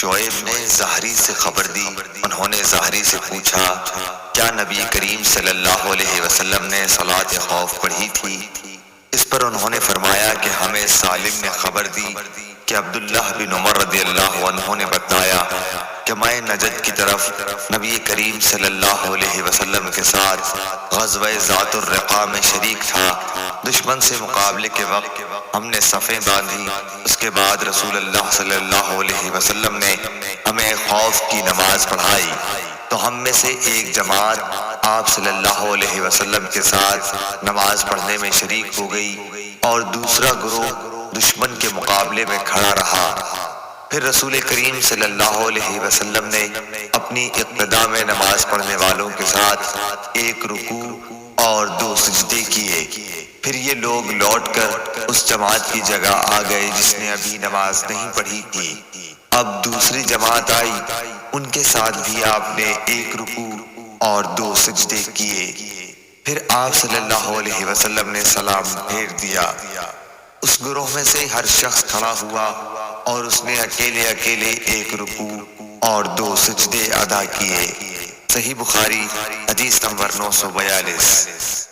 شعیب نے زہری سے خبر دی۔ انہوں نے زہری سے پوچھا کیا نبی کریم صلی اللہ علیہ وسلم نے صلاۃ خوف پڑھی تھی؟ اس پر انہوں نے فرمایا کہ ہمیں سالم نے خبر دی کہ عبداللہ بن عمر رضی اللہ عنہ نے بتایا کہ میں نجد کی طرف نبی کریم صلی اللہ علیہ وسلم کے ساتھ غزوہ ذات الرقاع میں شریک تھا۔ دشمن سے مقابلے کے وقت ہم نے صفیں باندھی، اس کے بعد رسول اللہ صلی اللہ علیہ وسلم نے ہمیں خوف کی نماز پڑھائی تو ہم میں سے ایک جماعت آپ صلی اللہ علیہ وسلم کے ساتھ نماز پڑھنے میں شریک ہو گئی اور دوسرا گروہ دشمن کے مقابلے میں کھڑا رہا۔ پھر رسول کریم صلی اللہ علیہ وسلم نے اپنی ابتدا میں نماز پڑھنے والوں کے ساتھ ایک رکوع اور 2 سجدے کیے۔ پھر یہ لوگ لوٹ کر اس جماعت کی جگہ آ گئے جس نے ابھی نماز نہیں پڑھی تھی۔ اب دوسری جماعت آئی، ان کے ساتھ بھی آپ نے ایک رکوع اور 2 سجدے کیے۔ پھر آپ صلی اللہ علیہ وسلم نے سلام پھیر دیا۔ اس گروہ میں سے ہر شخص کھڑا ہوا اور اس نے اکیلے ایک رکوع اور 2 سجدے ادا کیے۔ صحیح بخاری حدیث نمبر 942۔